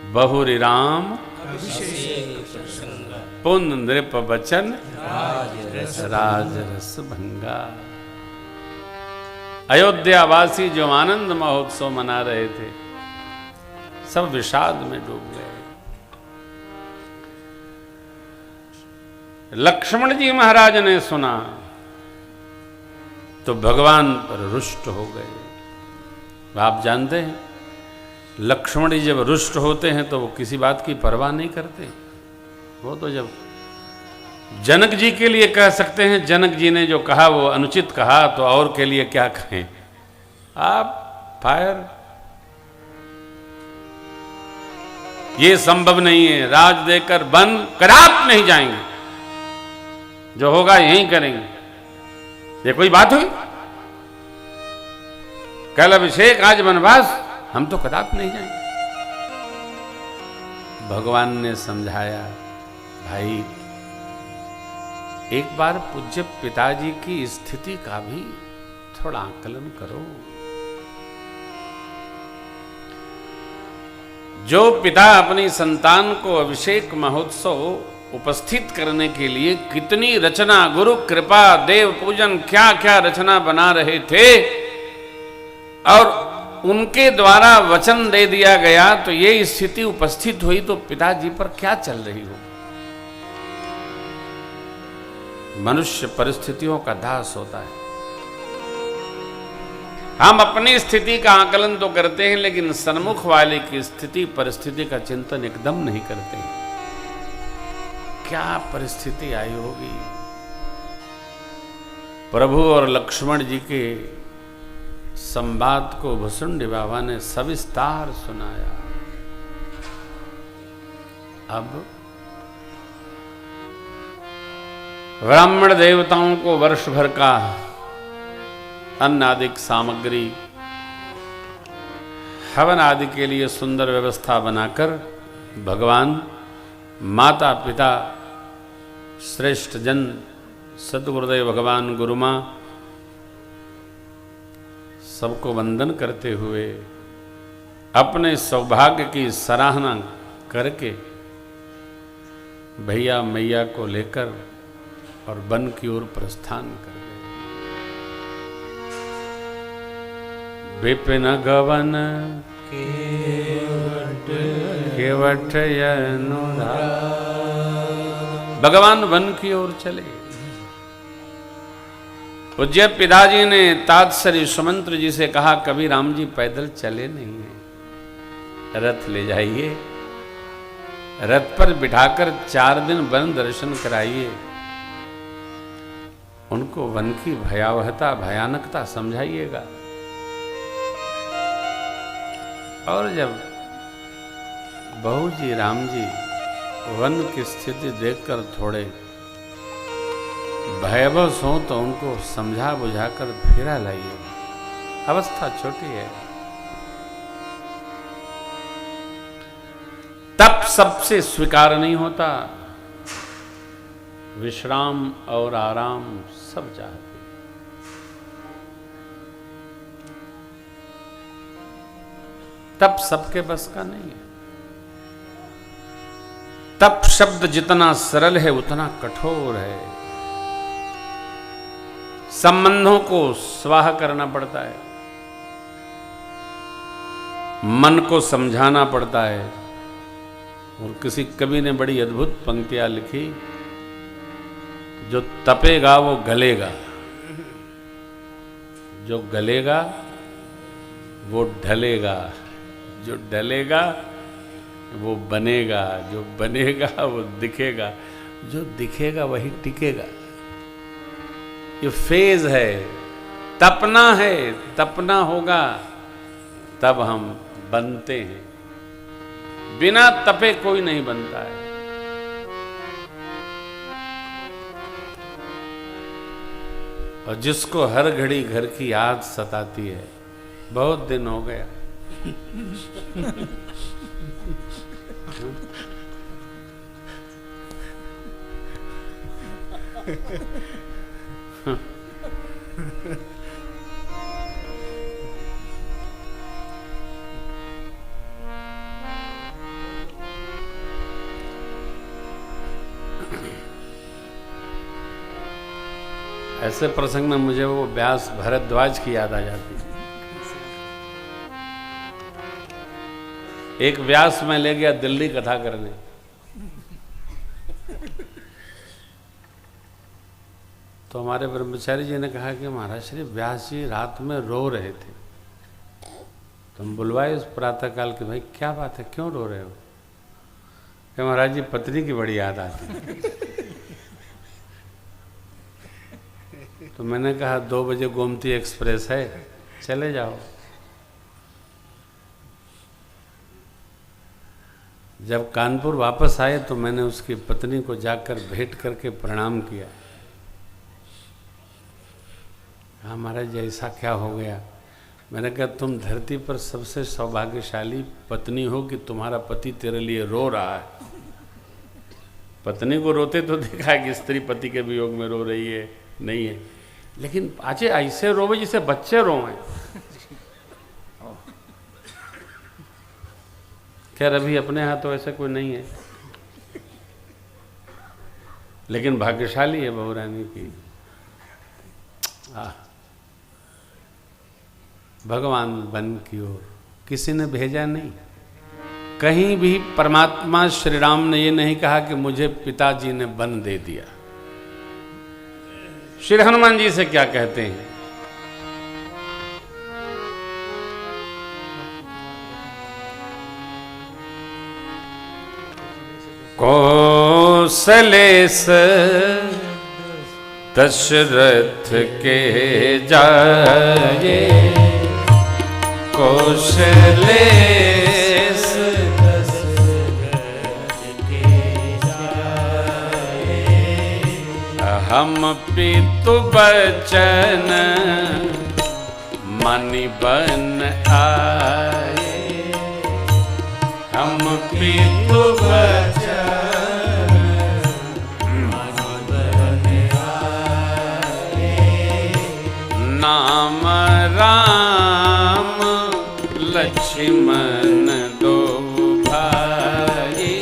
बहुरी राम पुन नृप बचन राजरस भंगा। अयोध्यावासी जो आनंद महोत्सव मना रहे थे, सब विषाद में डूब गए। लक्ष्मण जी महाराज ने सुना तो भगवान पर रुष्ट हो गए। आप जानते हैं, लक्ष्मण जी जब रुष्ट होते हैं तो वो किसी बात की परवाह नहीं करते। वो तो जब जनक जी के लिए कह सकते हैं, जनक जी ने जो कहा वो अनुचित कहा, तो और के लिए क्या कहें। आप फायर, ये संभव नहीं है, राज देकर वन कदाप नहीं जाएंगे, जो होगा यही करेंगे। ये कोई बात हुई? कल अभिषेक आज वनवास, हम तो कदाप नहीं जाएंगे। भगवान ने समझाया, भाई एक बार पूज्य पिताजी की स्थिति का भी थोड़ा आकलन करो। जो पिता अपनी संतान को अभिषेक महोत्सव उपस्थित करने के लिए कितनी रचना, गुरु कृपा, देव पूजन, क्या क्या रचना बना रहे थे, और उनके द्वारा वचन दे दिया गया तो ये स्थिति उपस्थित हुई, तो पिताजी पर क्या चल रही हो। मनुष्य परिस्थितियों का दास होता है। हम अपनी स्थिति का आकलन तो करते हैं, लेकिन सन्मुख वाले की स्थिति परिस्थिति का चिंतन एकदम नहीं करते हैं। क्या परिस्थिति आई होगी। प्रभु और लक्ष्मण जी के संवाद को भुसुंडी बाबा ने सविस्तार सुनाया। अब ब्राह्मण देवताओं को वर्ष भर का अन्न आदि सामग्री, हवन आदि के लिए सुंदर व्यवस्था बनाकर भगवान, माता पिता, श्रेष्ठ जन, सद्गुरुदेव भगवान गुरुमां, सबको वंदन करते हुए अपने सौभाग्य की सराहना करके भैया मैया को लेकर और वन की ओर प्रस्थान कर गए। विपिन गवन केवट भगवान वन की ओर चले। पूज्य पिताजी ने तात्सर्य सुमंत्र जी से कहा, कभी राम जी पैदल चले नहीं है, रथ ले जाइए, रथ पर बिठाकर 4 दिन वन दर्शन कराइए, उनको वन की भयावहता, भयानकता समझाइएगा। और जब बहू जी राम जी वन की स्थिति देखकर थोड़े भयभस हो तो उनको समझा बुझाकर फेरा लाइए। अवस्था छोटी है। तप सबसे स्वीकार नहीं होता, विश्राम और आराम सब चाहते। तप सबके बस का नहीं है। तप शब्द जितना सरल है उतना कठोर है। संबंधों को स्वाह करना पड़ता है, मन को समझाना पड़ता है। और किसी कवि ने बड़ी अद्भुत पंक्तियां लिखी, जो तपेगा वो गलेगा, जो गलेगा वो ढलेगा, जो ढलेगा वो बनेगा, जो बनेगा वो दिखेगा, जो दिखेगा वही टिकेगा। ये फेज है, तपना है, तपना होगा तब हम बनते हैं। बिना तपे कोई नहीं बनता है। और जिसको हर घड़ी घर की याद सताती है, बहुत दिन हो गया ऐसे प्रसंग में मुझे वो व्यास भरद्वाज की याद आ जाती है। एक व्यास में ले गया दिल्ली कथा करने, तो हमारे ब्रह्मचारी जी ने कहा कि महाराज श्री व्यास जी रात में रो रहे थे। तो हम बुलवाए उस प्रातःकाल के, भाई क्या बात है, क्यों रो रहे हो? कि महाराज जी पत्नी की बड़ी याद आती है। तो मैंने कहा 2 बजे गोमती एक्सप्रेस है, चले जाओ। जब कानपुर वापस आए तो मैंने उसकी पत्नी को जाकर भेंट करके प्रणाम किया। हाँ महाराज जी ऐसा क्या हो गया? मैंने कहा तुम धरती पर सबसे सौभाग्यशाली पत्नी हो कि तुम्हारा पति तेरे लिए रो रहा है। पत्नी को रोते तो देखा है कि स्त्री पति के वियोग में रो रही है, नहीं है, लेकिन आज ऐसे रोवे जिसे बच्चे रोए। खैर अभी अपने यहाँ तो ऐसा कोई नहीं है, लेकिन भाग्यशाली है बहू रानी की। भगवान बन की ओर किसी ने भेजा नहीं। कहीं भी परमात्मा श्री राम ने ये नहीं कहा कि मुझे पिताजी ने बन दे दिया। श्री हनुमान जी से क्या कहते हैं? कौशलेश दशरथ के जाए, कौशलेश दशरथ के जाए, हम पितु बचन मनि बन आए, हम पितु बचन नाम राम लक्ष्मण दो भाई,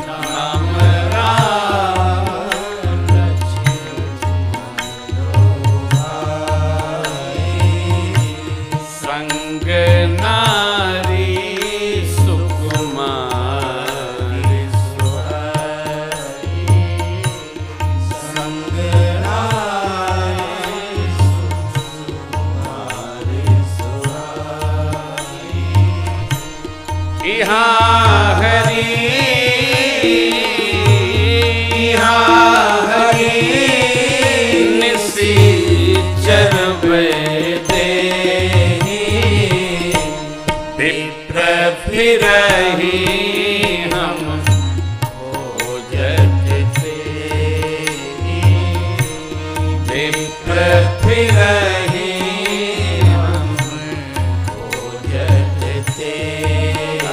नाम राम लक्ष्मण दो भाई, संग नारी सुकुमारी सुहाई, संग यहाँ हरि निश्चर देहि, विप्र फिरहि हम खोजत तेहि, विप्र फिरहि हम खोजत तेहि,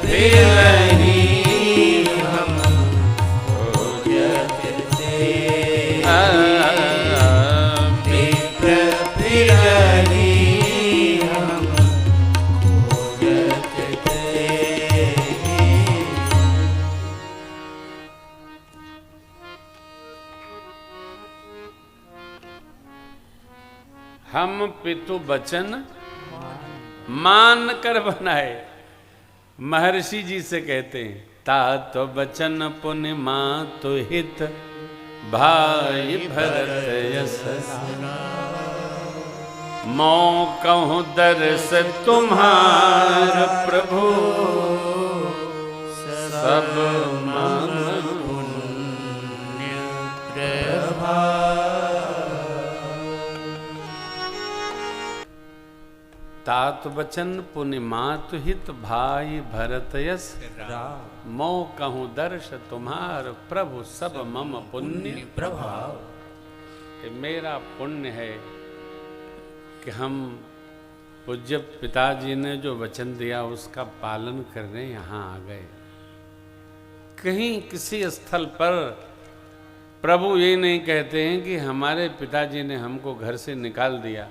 फिरहि हम खोजत तेहि, फिरहि हम खोजत तेहि। हम पितु बचन मान कर बनाए। महर्षि जी से कहते हैं तात बचन पुण्य मातु हित, भाई भरत यस मौ कहूँ दर्श तुम्हार प्रभु, सब मन पुण्य प्रभाव। तात बचन पुण्य मातु हित, भाई भरत यस मौ कहूँ दर्श तुम्हार प्रभु, सब मम पुण्य प्रभाव। कि मेरा पुण्य है कि हम पूज्य पिताजी ने जो वचन दिया उसका पालन करने यहाँ आ गए। कहीं किसी स्थल पर प्रभु ये नहीं कहते हैं कि हमारे पिताजी ने हमको घर से निकाल दिया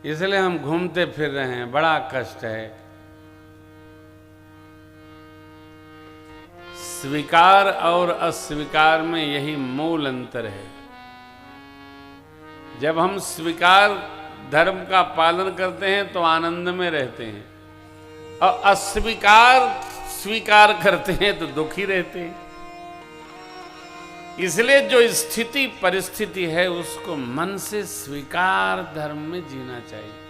इसलिए हम घूमते फिर रहे हैं, बड़ा कष्ट है। स्वीकार और अस्वीकार में यही मूल अंतर है। जब हम स्वीकार धर्म का पालन करते हैं तो आनंद में रहते हैं, और अस्वीकार स्वीकार करते हैं तो दुखी रहते हैं। इसलिए जो स्थिति परिस्थिति है उसको मन से स्वीकार धर्म में जीना चाहिए।